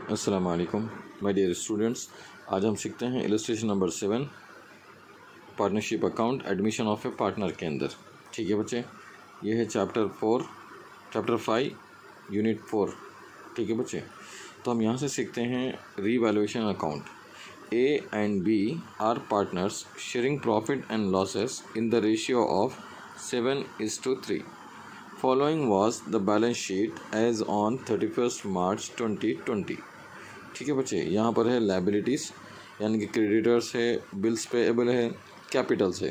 अस्सलाम वालेकुम my dear students. आज हम सीखते हैं illustration number 7 partnership account admission of A partner के अंदर। ठीक है बच्चे, ये है चैप्टर 5 यूनिट 4। ठीक है बच्चे, तो हम यहाँ से सीखते हैं revaluation account. A and B are partners sharing profit and losses in the ratio of 7:3। Following was the balance sheet as on 31 March 2020। ठीक है बच्चे, यहाँ पर है लायबिलिटीज़ यानी कि क्रेडिटर्स है, बिल्स पेएबल है, कैपिटल्स है।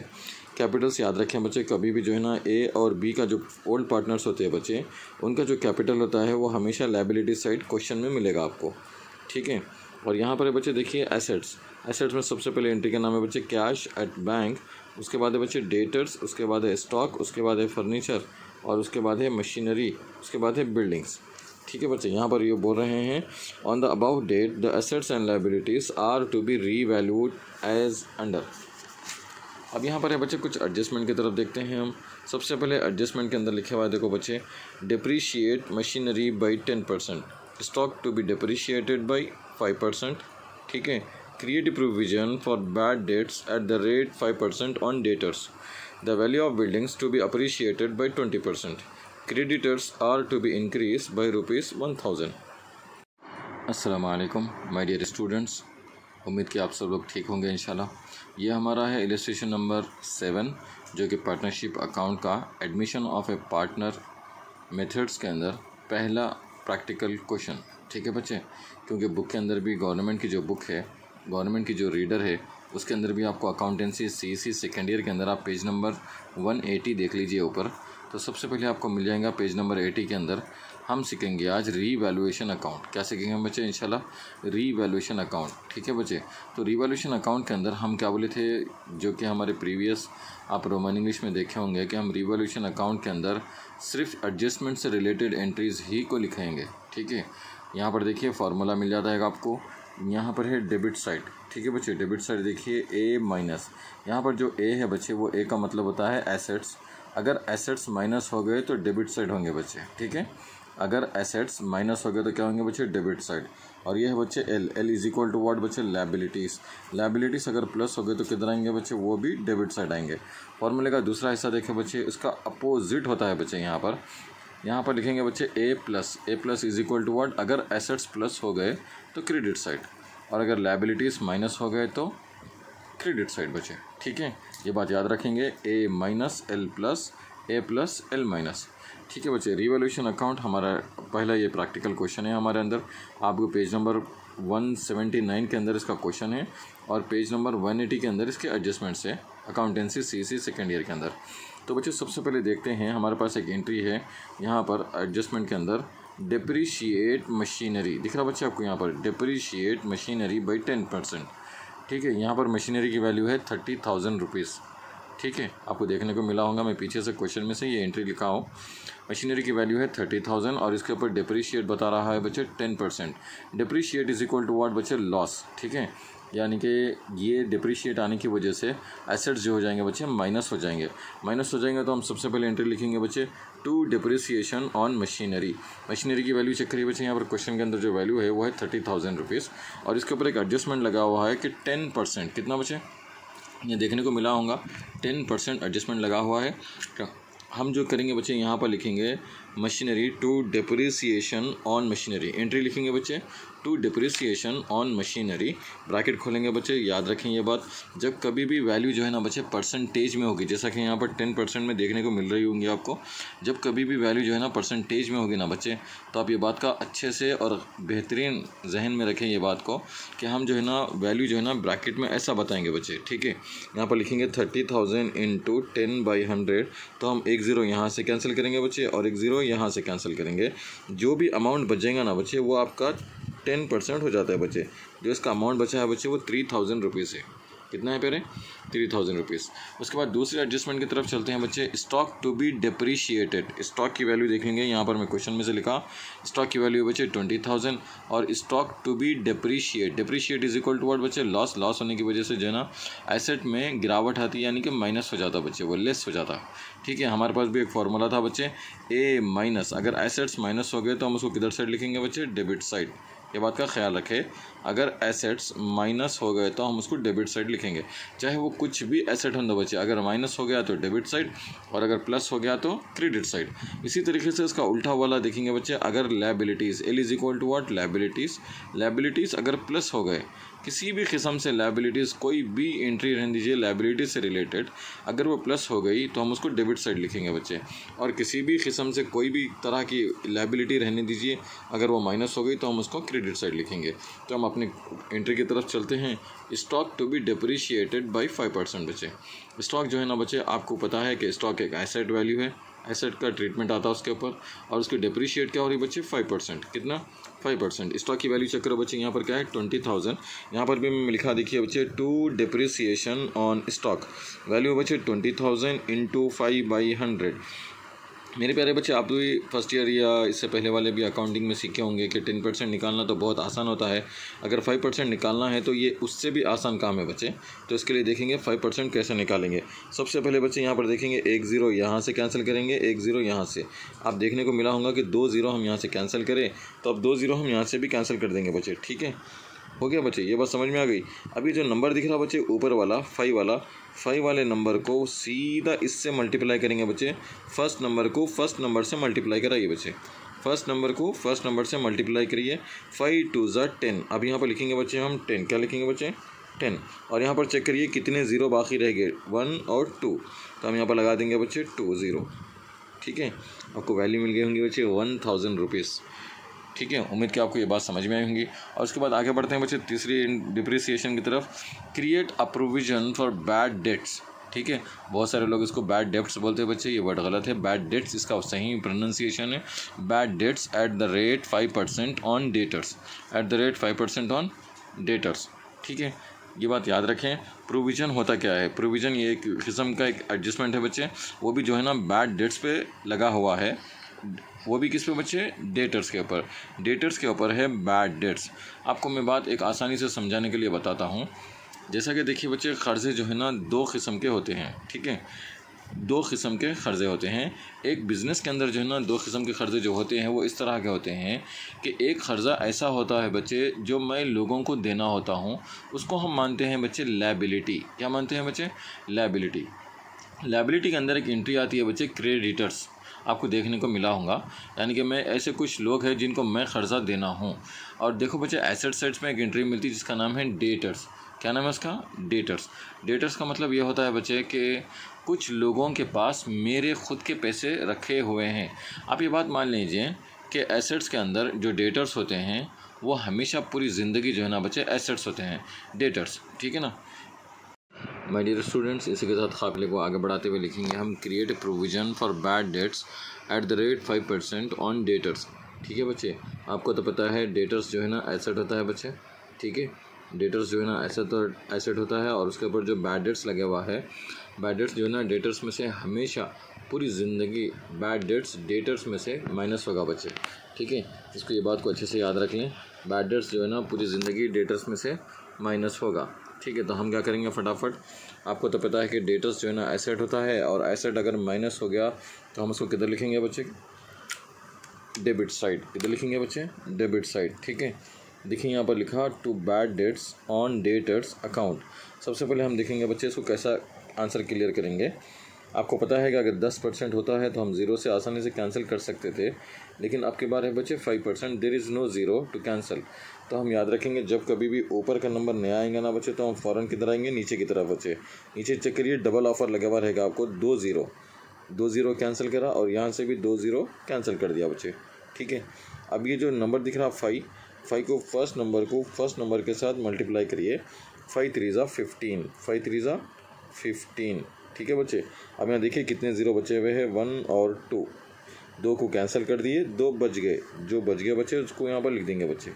कैपिटल्स याद रखें बच्चे, कभी भी जो है ना ए और बी का जो ओल्ड पार्टनर्स होते हैं बच्चे, उनका जो कैपिटल होता है वो हमेशा लायबिलिटी साइड क्वेश्चन में मिलेगा आपको। ठीक है, और यहाँ पर है बच्चे देखिए एसेट्स में सबसे पहले एंट्री का नाम है बच्चे कैश एट बैंक, उसके बाद है बच्चे डेटर्स, उसके बाद है स्टॉक, उसके बाद है फर्नीचर और उसके बाद है मशीनरी, उसके बाद है बिल्डिंग्स। ठीक है बच्चे, यहाँ पर ये बोल रहे हैं on the above date the assets and liabilities are to be revalued as under. अब यहाँ पर है बच्चे कुछ एडजस्टमेंट की तरफ देखते हैं हम। सबसे पहले एडजस्टमेंट के अंदर लिखे हुआ है, देखो बच्चे, depreciate machinery by 10%, stock to be depreciated by 5%। ठीक है, create provision for bad debts at the rate 5% on debtors, the value of buildings to be appreciated by 20%, creditors are to be increased by ₹1000। अस्सलाम वालेकुम my dear students, उम्मीद कि आप सब लोग ठीक होंगे इंशाल्लाह। ये हमारा है इलस्ट्रेशन नंबर 7 जो कि पार्टनरशिप अकाउंट का admission of A partner methods के अंदर पहला प्रैक्टिकल क्वेश्चन। ठीक है बच्चे, क्योंकि बुक के अंदर भी गवर्नमेंट की जो बुक है, गवर्नमेंट की जो रीडर है, उसके अंदर भी आपको अकाउंटेंसी CEC सेकेंड ईयर के अंदर आप पेज नंबर 180 देख लीजिए ऊपर। तो सबसे पहले आपको मिल जाएगा पेज नंबर 80 के अंदर। हम सीखेंगे आज रीवैल्यूएशन अकाउंट। क्या सीखेंगे बच्चे? इंशाल्लाह रीवैल्यूएशन अकाउंट। ठीक है बच्चे, तो रीवैल्यूएशन अकाउंट के अंदर हम क्या बोले थे, जो कि हमारे प्रीवियस आप रोमन इंग्लिश में देखे होंगे कि हम रीवैल्यूएशन अकाउंट के अंदर सिर्फ एडजस्टमेंट से रिलेटेड एंट्रीज़ ही को लिखेंगे। ठीक है, यहाँ पर देखिए फार्मूला मिल जाता है आपको। यहाँ पर है डेबिट साइड। ठीक है बच्चे, डेबिट साइड देखिए ए माइनस, यहाँ पर जो ए है बच्चे वो ए का मतलब होता है एसेट्स। अगर एसेट्स माइनस हो गए तो डेबिट साइड होंगे बच्चे। ठीक है, अगर एसेट्स माइनस हो गए तो क्या होंगे बच्चे? Debit side. और ये है बच्चे L is equal to what बच्चे? लायबिलिटीज़ अगर प्लस हो गए तो किधर आएंगे बच्चे? वो भी डेबिट साइड आएंगे। फॉर्मूले का दूसरा हिस्सा देखें बच्चे, इसका अपोजिट होता है बच्चे। यहाँ पर लिखेंगे बच्चे A plus is equal to what? अगर एसेट्स प्लस हो गए तो क्रेडिट साइड, और अगर लायबिलिटीज़ माइनस हो गए तो क्रेडिट साइड बचे। ठीक है, ये बात याद रखेंगे, ए माइनस एल प्लस ए प्लस एल माइनस। ठीक है बच्चे, रीवैल्यूएशन अकाउंट हमारा पहला ये प्रैक्टिकल क्वेश्चन है हमारे अंदर। आपको पेज नंबर 179 के अंदर इसका क्वेश्चन है और पेज नंबर 180 के अंदर इसके एडजस्टमेंट्स है अकाउंटेंसी CEC सेकेंड ईयर के अंदर। तो बच्चे सबसे पहले देखते हैं, हमारे पास एक एंट्री है यहाँ पर एडजस्टमेंट के अंदर, डिप्रिशिएट मशीनरी दिख रहा बच्चे आपको, यहाँ पर डिप्रिशिएट मशीनरी बाई 10%। ठीक है, यहाँ पर मशीनरी की वैल्यू है 30,000 रुपीज़। ठीक है, आपको देखने को मिला होगा, मैं पीछे से क्वेश्चन में से ये एंट्री लिखा हूँ। मशीनरी की वैल्यू है 30,000 और इसके ऊपर डिप्रिशिएट बता रहा है बच्चे 10%। Depreciate is equal to what बच्चे? लॉस। ठीक है, यानी कि ये डिप्रिशिएट आने की वजह से एसेट्स जो हो जाएंगे बच्चे माइनस हो जाएंगे तो हम सबसे पहले एंट्री लिखेंगे बच्चे to depreciation on machinery. Machinery की वैल्यू चेक करिए बच्चे, यहाँ पर क्वेश्चन के अंदर जो वैल्यू है वो है 30,000 रुपीज़ और इसके ऊपर एक एडजस्टमेंट लगा हुआ है कि 10%। कितना बच्चे? ये देखने को मिला होगा, 10% एडजस्टमेंट लगा हुआ है। हम जो करेंगे बच्चे, यहाँ पर लिखेंगे machinery to depreciation on machinery. Entry लिखेंगे बच्चे to depreciation on machinery, bracket खोलेंगे बच्चे। याद रखें ये बात, जब कभी भी वैल्यू जो है ना बच्चे परसेंटेज में होगी, जैसा कि यहाँ पर 10% में देखने को मिल रही होंगी आपको, जब कभी भी वैल्यू जो है ना परसेंटेज में होगी ना बच्चे, तो आप ये बात का अच्छे से और बेहतरीन जहन में रखें ये बात को कि हम जो है ना वैल्यू जो है ना ब्रैकेट में ऐसा बताएंगे बच्चे। ठीक है, यहाँ पर लिखेंगे 30,000 इंटू 10/100, तो हम एक ज़ीरो यहाँ से कैंसिल करेंगे बच्चे और एक ज़ीरो यहाँ से कैंसिल करेंगे। जो भी अमाउंट बचेगा ना बच्चे वो आपका 10% हो जाता है बच्चे। जो इसका अमाउंट बचा है बच्चे वो 3,000 रुपीज़ है। कितना है पेरे? 3,000 रुपीज़। उसके बाद दूसरे एडजस्टमेंट की तरफ चलते हैं बच्चे, stock to be depreciated. Stock की वैल्यू देखेंगे, यहाँ पर मैं क्वेश्चन में से लिखा, स्टॉक की वैल्यू बच्चे 20,000 और stock to be depreciate is equal to what बच्चे? लॉस होने की वजह से जो है ना एसेट में गिरावट आती, यानी कि माइनस हो जाता बच्चे, वो लेस हो जाता। ठीक है, हमारे पास भी एक फार्मूला था बच्चे, ए माइनस, अगर एसेट्स माइनस हो गए तो हम उसको किधर साइड लिखेंगे बच्चे? Debit side. ये बात का ख्याल रखें, अगर एसेट्स माइनस हो गए तो हम उसको डेबिट साइड लिखेंगे, चाहे वो कुछ भी एसेट हो बच्चे। अगर माइनस हो गया तो डेबिट साइड और अगर प्लस हो गया तो क्रेडिट साइड। इसी तरीके से इसका उल्टा वाला देखेंगे बच्चे, अगर liabilities L is equal to what liabilities अगर प्लस हो गए, किसी भी किस्म से लायबिलिटीज़ कोई भी एंट्री रहने दीजिए लायबिलिटीज से रिलेटेड, अगर वो प्लस हो गई तो हम उसको डेबिट साइड लिखेंगे बच्चे। और किसी भी किस्म से कोई भी तरह की लायबिलिटी रहने दीजिए, अगर वो माइनस हो गई तो हम उसको क्रेडिट साइड लिखेंगे। तो हम अपने एंट्री की तरफ चलते हैं। Stock to be depreciated by 5% बच्चे। स्टॉक जो है ना बच्चे, आपको पता है कि स्टॉक एक एसेट वैल्यू है, एसेट का ट्रीटमेंट आता है उसके ऊपर, और उसकी डिप्रिशिएट क्या हो रही है बच्चे 5%। कितना 5%। स्टॉक की वैल्यू चेक करो बच्चे, यहाँ पर क्या है 20,000। यहाँ पर भी मैं लिखा देखिए बच्चे, to depreciation on stock value बच्चे 20,000 इंटू 5/100। मेरे प्यारे बच्चे, आप भी फर्स्ट ईयर या इससे पहले वाले भी अकाउंटिंग में सीखे होंगे कि 10% निकालना तो बहुत आसान होता है। अगर 5% निकालना है तो ये उससे भी आसान काम है बच्चे। तो इसके लिए देखेंगे 5% कैसे निकालेंगे। सबसे पहले बच्चे यहाँ पर देखेंगे, एक ज़ीरो यहाँ से कैंसिल करेंगे, एक ज़ीरो यहाँ से। आप देखने को मिला होगा कि 2 ज़ीरो हम यहाँ से कैंसिल करें, तो अब 2 ज़ीरो हम यहाँ से भी कैंसिल कर देंगे बच्चे। ठीक है, हो गया बच्चे, ये बात समझ में आ गई। अभी जो नंबर दिख रहा बच्चे ऊपर वाला 5 वाले नंबर को सीधा इससे मल्टीप्लाई करेंगे बच्चे। फर्स्ट नंबर को फर्स्ट नंबर से मल्टीप्लाई कराइए बच्चे। फर्स्ट नंबर को फर्स्ट नंबर से मल्टीप्लाई करिए। 5 2 ज़ा 10। अब यहाँ पर लिखेंगे बच्चे हम 10। क्या लिखेंगे बच्चे 10। और यहाँ पर चेक करिए कितने ज़ीरो बाकी रह गए, 1 और 2। तो हम यहाँ पर लगा देंगे बच्चे 2 ज़ीरो। ठीक है, आपको वैल्यू मिल गई होंगी बच्चे 1000 रुपीज़। ठीक है, उम्मीद कि आपको ये बात समझ में आई होंगी। और उसके बाद आगे बढ़ते हैं बच्चे तीसरी डिप्रिसिएशन की तरफ। Create a provision for bad dates. ठीक है, बहुत सारे लोग इसको बैड डेट्स बोलते हैं बच्चे, ये वर्ड गलत है। बैड डेट्स इसका सही प्रोनाउंसिएशन है bad debts at the rate 5% on debtors, eight the rate 5% on debtors. ठीक है, ये बात याद रखें। प्रोविज़न होता क्या है, प्रोविज़न ये एक किस्म का एक एडजस्टमेंट है बच्चे, वो भी जो है ना बैड डेट्स पे लगा हुआ है। वो भी किस पे बच्चे, डेटर्स के ऊपर। डेटर्स के ऊपर है बैड डेट्स। आपको मैं बात एक आसानी से समझाने के लिए बताता हूँ। जैसा कि देखिए बच्चे, कर्ज़े जो है ना 2 किस्म के होते हैं। ठीक है, 2 किस्म के कर्ज़े होते हैं। एक बिज़नेस के अंदर जो है ना 2 किस्म के कर्ज़े जो होते हैं वो इस तरह के होते हैं कि एक कर्ज़ा ऐसा होता है बच्चे जो मैं लोगों को देना होता हूँ, उसको हम मानते हैं बच्चे लायबिलिटी। क्या मानते हैं बच्चे, लायबिलिटी। लायबिलिटी के अंदर एक एंट्री आती है बच्चे क्रेडिटर्स, आपको देखने को मिला होगा। यानी कि मैं ऐसे कुछ लोग हैं जिनको मैं कर्जा देना हूँ। और देखो बच्चे, एसेट साइड्स में एक एंट्री मिलती है जिसका नाम है डेटर्स। क्या नाम है उसका, डेटर्स। डेटर्स का मतलब ये होता है बच्चे कि कुछ लोगों के पास मेरे खुद के पैसे रखे हुए हैं। आप ये बात मान लीजिए कि एसेट्स के अंदर जो डेटर्स होते हैं वो हमेशा पूरी ज़िंदगी जो है ना बच्चे एसेट्स होते हैं, डेटर्स। ठीक है ना माय डियर स्टूडेंट्स, इसी के साथ काफ़िले को आगे बढ़ाते हुए लिखेंगे हम, create a provision for bad debts at the rate 5% on debtors. ठीक है बच्चे, आपको तो पता है डेटर्स जो है ना एसेट होता है बच्चे। ठीक है, डेटर्स जो है ना एसेट होता है, और उसके ऊपर जो बैड डेट्स लगे हुआ है, बैड डेट्स जो है ना डेटर्स में से हमेशा पूरी ज़िंदगी बैड डेट्स डेटर्स में से माइनस होगा बच्चे। ठीक है, इसको ये बात को अच्छे से याद रख लें, बैड डेट्स जो है ना पूरी ज़िंदगी डेटर्स में से माइनस होगा। ठीक है, तो हम क्या करेंगे फटाफट, आपको तो पता है कि डेटर्स जो है ना एसेट होता है, और एसेट अगर माइनस हो गया तो हम उसको किधर लिखेंगे बच्चे, डेबिट साइड। किधर लिखेंगे बच्चे, डेबिट साइड। ठीक है, देखिए यहाँ पर लिखा to bad debts on debtors account. सबसे पहले हम देखेंगे बच्चे इसको कैसा आंसर क्लियर करेंगे। आपको पता है कि अगर 10% होता है तो हम ज़ीरो से आसानी से कैंसिल कर सकते थे, लेकिन आपके बार है बच्चे 5%, there is no zero to cancel. तो हम याद रखेंगे जब कभी भी ऊपर का नंबर नया आएगा ना बच्चे, तो हम फ़ौरन किधर आएंगे, नीचे की तरफ बच्चे। नीचे चेक करिए, डबल ऑफर लगा हुआ रहेगा आपको, 2 ज़ीरो कैंसिल करा, और यहाँ से भी 2 ज़ीरो कैंसिल कर दिया बच्चे। ठीक है, अब ये जो नंबर दिख रहा 5 को फर्स्ट नंबर के साथ मल्टीप्लाई करिए। 5 3 ज़ा 15, 5 3 ज़ा 15। ठीक है बच्चे, अब यहाँ देखिए कितने ज़ीरो बचे हुए हैं, 1 और 2। 2 को कैंसिल कर दिए, 2 बच गए, जो बच गए बच्चे उसको यहाँ पर लिख देंगे बच्चे।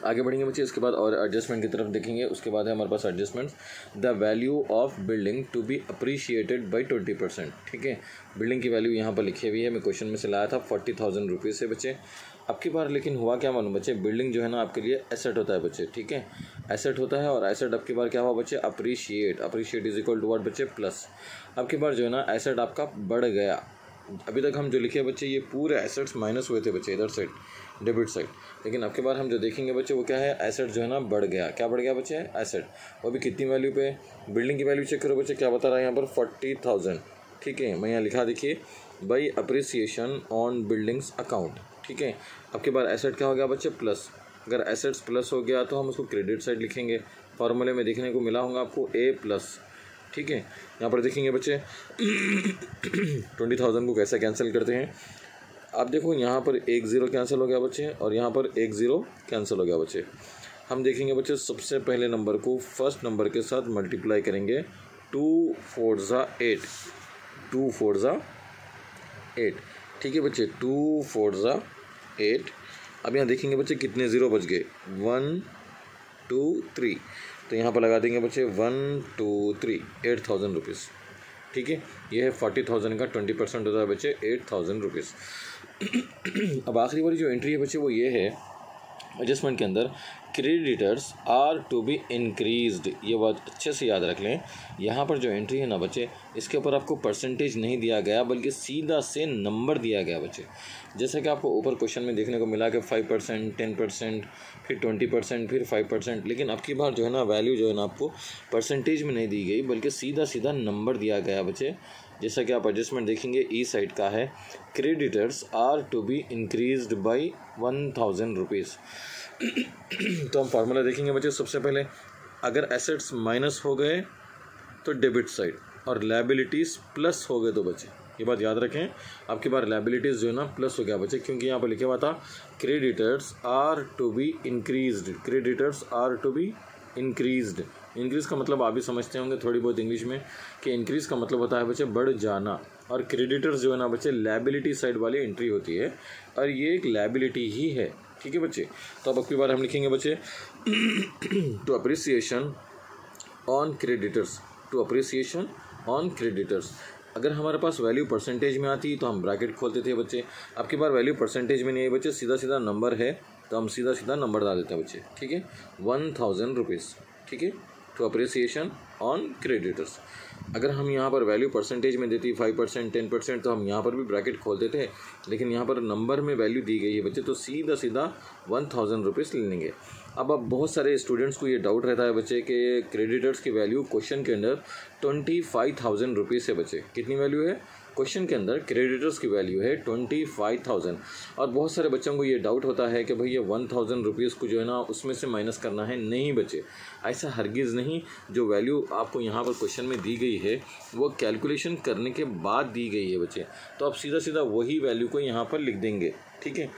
आगे बढ़ेंगे बच्चे, इसके बाद और एडजस्टमेंट की तरफ देखेंगे। उसके बाद है हमारे पास adjustments, the value of building to be appreciated by 20%। ठीक है, बिल्डिंग की वैल्यू यहाँ पर लिखी हुई है, मैं क्वेश्चन में से लाया था 40,000 रुपीज़ से बच्चे। अब की बार लेकिन हुआ क्या मालूम बच्चे, बिल्डिंग जो है ना आपके लिए एसेट होता है बच्चे। ठीक है, एसेट होता है, और एसेट अब की बार क्या हुआ बच्चे, appreciate is equal to what बच्चे, प्लस। अब की बार जो है ना एसेट आपका बढ़ गया, अभी तक हम जो लिखे बच्चे ये पूरे एसेट्स माइनस हुए थे बच्चे इधर साइड डेबिट साइड, लेकिन अब के बाद हम जो देखेंगे बच्चे वो क्या है, एसेट जो है ना बढ़ गया। क्या बढ़ गया बच्चे, एसेट। वो भी कितनी वैल्यू पे, बिल्डिंग की वैल्यू चेक करो बच्चे, क्या बता रहा है यहाँ पर 40,000। ठीक है, मैं यहाँ लिखा देखिए by appreciation on buildings account. ठीक है, अब के बाद एसेट क्या हो गया बच्चे, प्लस। अगर एसेट्स प्लस हो गया तो हम उसको क्रेडिट साइड लिखेंगे। फॉर्मूले में देखने को मिला होगा आपको A+। ठीक है, यहाँ पर देखेंगे बच्चे 20,000 को कैसे कैंसिल करते हैं। आप देखो यहाँ पर 1 0 कैंसिल हो गया बच्चे और यहाँ पर 1 0 कैंसिल हो गया बच्चे। हम देखेंगे बच्चे सबसे पहले नंबर को फर्स्ट नंबर के साथ मल्टीप्लाई करेंगे। 2 4 8, 2 4 8। ठीक है बच्चे, 2 4 8। अब यहाँ देखेंगे बच्चे कितने ज़ीरो बच गए, 1 2 3। तो यहाँ पर लगा देंगे बच्चे 1 2 3, 8,000 रुपीज़। ठीक है, ये है 40,000 का 20% होता है बच्चे 8,000 रुपीज़। अब आखिरी वाली जो एंट्री है बच्चे वो ये है एडजस्टमेंट के अंदर, creditors are to be increased. ये बात अच्छे से याद रख लें, यहाँ पर जो एंट्री है ना बच्चे, इसके ऊपर आपको परसेंटेज नहीं दिया गया बल्कि सीधा से नंबर दिया गया बच्चे। जैसे कि आपको ऊपर क्वेश्चन में देखने को मिला कि 5%, 10%, फिर 20%, फिर 5%, लेकिन अब की बार जो है ना वैल्यू जो है ना आपको परसेंटेज में नहीं दी गई बल्कि सीधा सीधा नंबर दिया गया बच्चे। जैसा कि आप एडजस्टमेंट देखेंगे ई साइड का है, creditors are to be increased by 1,000 rupees. तो हम फार्मूला देखेंगे बच्चे, सबसे पहले अगर एसेट्स माइनस हो गए तो डेबिट साइड और लायबिलिटीज़ प्लस हो गए तो बच्चे, ये बात याद रखें, आपकी बार लायबिलिटीज़ जो है ना प्लस हो गया बच्चे, क्योंकि यहाँ पर लिखा हुआ था creditors are to be increased. Creditors are to be increased. Increase का मतलब आप भी समझते होंगे थोड़ी बहुत इंग्लिश में कि इंक्रीज़ का मतलब होता है बच्चे बढ़ जाना, और क्रेडिटर्स जो है ना बच्चे लायबिलिटी साइड वाली एंट्री होती है और ये एक लायबिलिटी ही है। ठीक है बच्चे, तो अब अगली बार हम लिखेंगे बच्चे to appreciation on creditors, to appreciation on creditors. अगर हमारे पास वैल्यू परसेंटेज में आती तो हम ब्रैकेट खोलते थे बच्चे, अब की बार वैल्यू परसेंटेज में नहीं है बच्चे, सीधा सीधा नंबर है तो हम सीधा सीधा नंबर डाल देते हैं बच्चे। ठीक है, 1,000 रुपीज़। ठीक है, टू अप्रिसिएशन ऑन क्रेडिटर्स। अगर हम यहाँ पर वैल्यू परसेंटेज में देती 5%, 10% तो हम यहाँ पर भी ब्रैकेट खोल देते हैं, लेकिन यहाँ पर नंबर में वैल्यू दी गई है बच्चे तो सीधा सीधा 1,000 रुपीज़ ले लेंगे। अब बहुत सारे स्टूडेंट्स को ये डाउट रहता है बच्चे कि क्रेडिटर्स की वैल्यू क्वेश्चन के अंदर 25,000 रुपीज़ है बच्चे। कितनी वैल्यू है क्वेश्चन के अंदर, क्रेडिटर्स की वैल्यू है 25,000। और बहुत सारे बच्चों को ये डाउट होता है कि भाई ये 1,000 रुपीज़ को जो है ना उसमें से माइनस करना है। नहीं बच्चे, ऐसा हरगिज़ नहीं। जो वैल्यू आपको यहाँ पर क्वेश्चन में दी गई है वो कैलकुलेशन करने के बाद दी गई है बच्चे, तो आप सीधा सीधा वही वैल्यू को यहाँ पर लिख देंगे। ठीक है,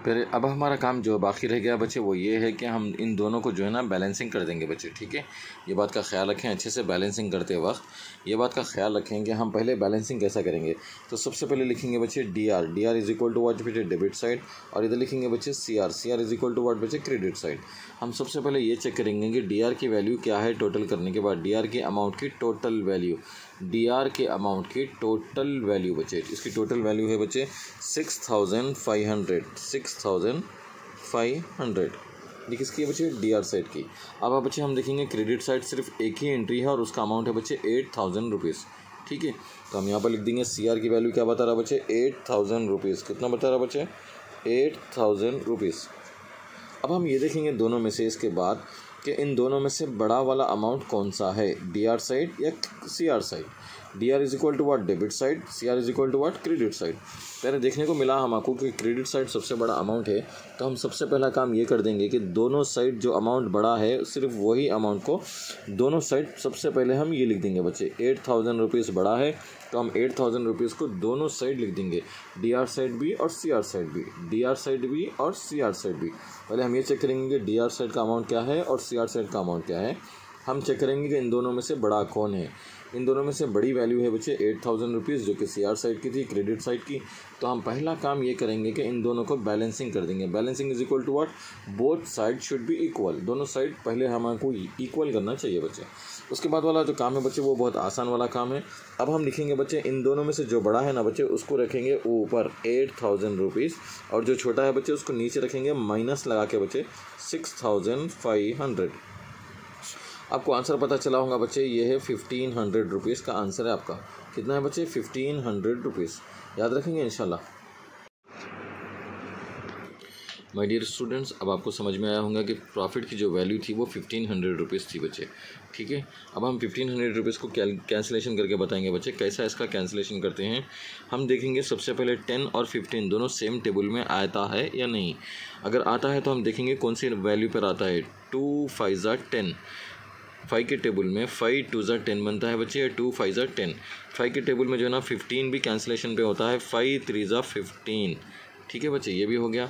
फिर अब हमारा काम जो बाकी रह गया बच्चे वो ये है कि हम इन दोनों को जो है ना बैलेंसिंग कर देंगे बच्चे। ठीक है, ये बात का ख्याल रखें अच्छे से, बैलेंसिंग करते वक्त ये बात का ख्याल रखें कि हम पहले बैलेंसिंग कैसा करेंगे। तो सबसे पहले लिखेंगे बच्चे DR, DR is equal to what बच्चे, डेबिट साइड, और इधर लिखेंगे बच्चे CR, CR is equal to what बच्चे, क्रेडिट साइड। हम सबसे पहले ये चेक करेंगे कि DR की वैल्यू क्या है टोटल करने के बाद, DR के अमाउंट की टोटल वैल्यू, DR के अमाउंट की टोटल वैल्यू बच्चे, इसकी टोटल वैल्यू है बच्चे 6,500, 6,500। ये किसकी है बच्चे, DR साइड की। अब बच्चे हम देखेंगे क्रेडिट साइड सिर्फ एक ही एंट्री है और उसका अमाउंट है बच्चे 8,000 रुपीज़। ठीक है, तो हम यहाँ पर लिख देंगे CR की वैल्यू क्या बता रहा बच्चे, 8,000 रुपीज़। कितना बता रहा बच्चे, 8,000 रुपीज़। अब हम ये देखेंगे दोनों में से इसके बाद कि इन दोनों में से बड़ा वाला अमाउंट कौन सा है, DR साइड या CR side. DR is equal to what, debit side, CR is equal to what, credit side. पहले देखने को मिला हमको कि क्रेडिट साइड सबसे बड़ा अमाउंट है, तो हम सबसे पहला काम ये कर देंगे कि दोनों साइड जो अमाउंट बड़ा है सिर्फ वही अमाउंट को दोनों साइड सबसे पहले हम ये लिख देंगे बच्चे। 8,000 रुपीज़ बड़ा है तो हम 8,000 रुपीज़ को दोनों साइड लिख देंगे, DR साइड भी और CR साइड भी, DR साइड भी और CR साइड भी। पहले हम ये चेक करेंगे कि DR साइड का अमाउंट क्या है और CR साइड का अमाउंट क्या है। हम चेक करेंगे कि इन दोनों में से बड़ा कौन है। इन दोनों में से बड़ी वैल्यू है बच्चे 8,000 रुपीज़ जो कि CR साइड की थी, क्रेडिट साइड की। तो हम पहला काम ये करेंगे कि इन दोनों को बैलेंसिंग कर देंगे। Balancing is equal to what, both side should be equal, दोनों साइड पहले हमको इक्वल करना चाहिए बच्चे। उसके बाद वाला जो काम है बच्चे वो बहुत आसान वाला काम है। अब हम लिखेंगे बच्चे इन दोनों में से जो बड़ा है ना बच्चे उसको रखेंगे ऊपर 8,000 रुपीज़, और जो छोटा है बच्चे उसको नीचे रखेंगे माइनस लगा के बच्चे 6,500। आपको आंसर पता चला होगा बच्चे, ये है 1,500 रुपीज़ का आंसर है आपका। कितना है बच्चे 1500 रुपीज़। याद रखेंगे इंशाल्लाह। माय डियर स्टूडेंट्स, अब आपको समझ में आया होगा कि प्रॉफिट की जो वैल्यू थी वो 1500 रुपीज़ थी बच्चे। ठीक है, अब हम 1500 रुपीज़ को कैंसिलेशन करके बताएंगे बच्चे। कैसा इसका कैंसिलेशन करते हैं हम देखेंगे। सबसे पहले 10 और 15 दोनों सेम टेबल में आता है या नहीं। अगर आता है तो हम देखेंगे कौन सी वैल्यू पर आता है। 2 5 ज़ा 10, 5 के टेबल में 5 2 ज़ा 10 बनता है बच्चे, 2 5 ज़ा 10। 5 के टेबल में जो है ना 15 भी कैंसिलेशन पे होता है, 5 3 ज़ा 15। ठीक है बच्चे, ये भी हो गया।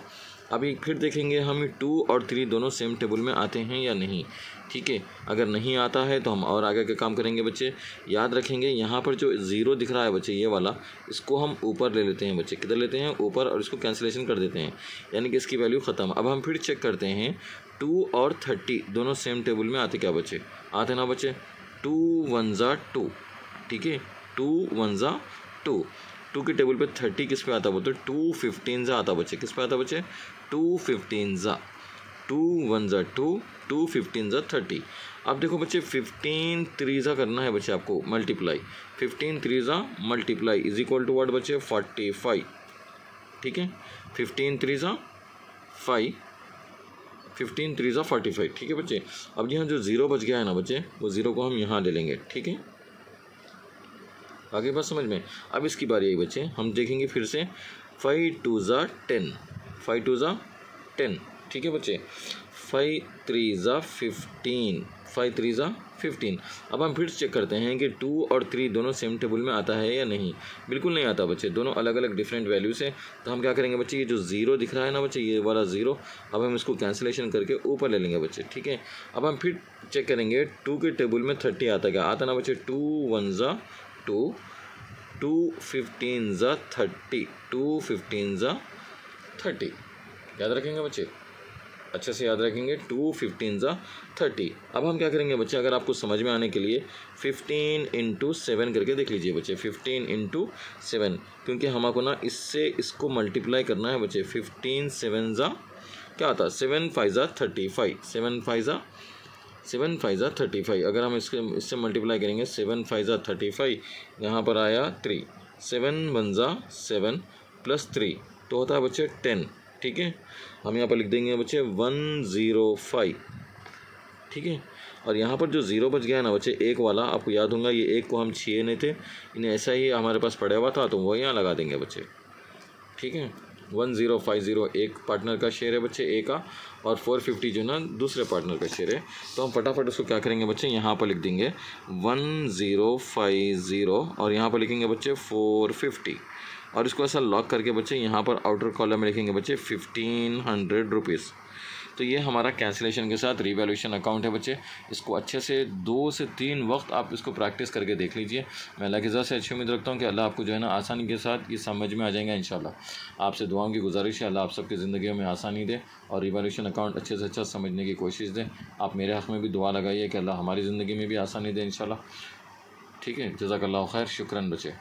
अभी फिर देखेंगे हम 2 और 3 दोनों सेम टेबल में आते हैं या नहीं। ठीक है, अगर नहीं आता है तो हम और आगे का काम करेंगे बच्चे। याद रखेंगे यहाँ पर जो 0 दिख रहा है बच्चे, ये वाला, इसको हम ऊपर ले लेते हैं बच्चे। किधर लेते हैं? ऊपर, और इसको कैंसिलेशन कर देते हैं, यानी कि इसकी वैल्यू ख़त्म। अब हम फिर चेक करते हैं 2 और 30 दोनों सेम टेबल में आते क्या बच्चे? आते ना बच्चे। 2 1 ज़ा 2। ठीक है, 2 1 ज़ा 2। 2 के टेबल पे 30 किस पे आता है? बोलते 2 15 ज़ा आता बच्चे। किस पे आता बच्चे? 2 15 ज़ा। 2 1 ज़ा 2, 2 15 ज़ा 30। अब देखो बच्चे 15 3 ज़ा करना है बच्चे आपको मल्टीप्लाई। 15 3 ज़ा multiply is equal to what बच्चे? 45। ठीक है, 15 3 ज़ा 5, 15 3 ज़ा 45। ठीक है बच्चे, अब यहाँ जो 0 बच गया है ना बच्चे, वो 0 को हम यहाँ ले लेंगे। ठीक है, आगे बात समझ में। अब इसकी बारी आई बच्चे, हम देखेंगे फिर से 5 2 ज़ा 10, 5 2 ज़ा 10। ठीक है बच्चे, 5 3 ज़ा 15, 5 3 ज़ा 15। अब हम फिर चेक करते हैं कि 2 और 3 दोनों सेम टेबल में आता है या नहीं। बिल्कुल नहीं आता बच्चे, दोनों अलग अलग डिफरेंट वैल्यूज़ है। तो हम क्या करेंगे बच्चे, ये जो 0 दिख रहा है ना बच्चे, ये वाला 0, अब हम इसको कैंसिलेशन करके ऊपर ले लेंगे बच्चे। ठीक है, अब हम फिर चेक करेंगे 2 के टेबल में 30 आता है क्या? आता ना बच्चे। 2 1 ज़ा 2, 2 15 ज़ा 30, 2 15 ज़ा 30। याद रखेंगे बच्चे, अच्छे से याद रखेंगे। 2 15 ज़ा 30। अब हम क्या करेंगे बच्चे, अगर आपको समझ में आने के लिए 15 × 7 करके देख लीजिए बच्चे। 15 × 7, क्योंकि हमको ना इससे इसको मल्टीप्लाई करना है बच्चे। 15 7 ज़ा क्या आता है? 7 5 ज़ा 35, 7 5 ज़ा 35। अगर हम इससे मल्टीप्लाई करेंगे 7 5 ज़ा 35, यहाँ पर आया 3, 7 1 ज़ा 7 प्लस 3 तो होता है बच्चे 10। ठीक है, हम यहाँ पर लिख देंगे बच्चे 105। ठीक है, और यहाँ पर जो 0 बच गया है ना बच्चे, एक वाला, आपको याद होगा ये एक को हम छीए नहीं थे, इन्हें ऐसा ही हमारे पास पड़ा हुआ था, तो वो यहाँ लगा देंगे बच्चे। ठीक है, 1050 एक पार्टनर का शेयर है बच्चे, ए का, और 450 जो ना दूसरे पार्टनर का शेयर है। तो हम फटाफट उसको क्या करेंगे बच्चे, यहाँ पर लिख देंगे 1050 और यहाँ पर लिखेंगे बच्चे 450, और इसको ऐसा लॉक करके बच्चे यहाँ पर आउटर कॉलम में लिखेंगे बच्चे 1500 रुपीज़। तो ये हमारा कैंसिलेशन के साथ रिवैल्यूएशन अकाउंट है बच्चे। इसको अच्छे से 2 से 3 वक्त आप इसको प्रैक्टिस करके देख लीजिए। मैं अल्लाह की ज़ात से अच्छी उम्मीद रखता हूँ कि अल्लाह आपको जो है ना आसानी के साथ ये समझ में आ जाएगा इंशाल्लाह। आपसे दुआओं की गुजारिश है, अल्लाह आप सबकी ज़िंदगी में आसानी दे और रिवैल्यूएशन अकाउंट अच्छे से अच्छा समझने की कोशिश दें। आप मेरे हक़ में भी दुआ लगाइए कि अल्लाह हमारी ज़िंदगी में भी आसानी दे इंशाल्लाह। ठीक है, जज़ाकल्लाहु खैर, शुक्रन बच्चे।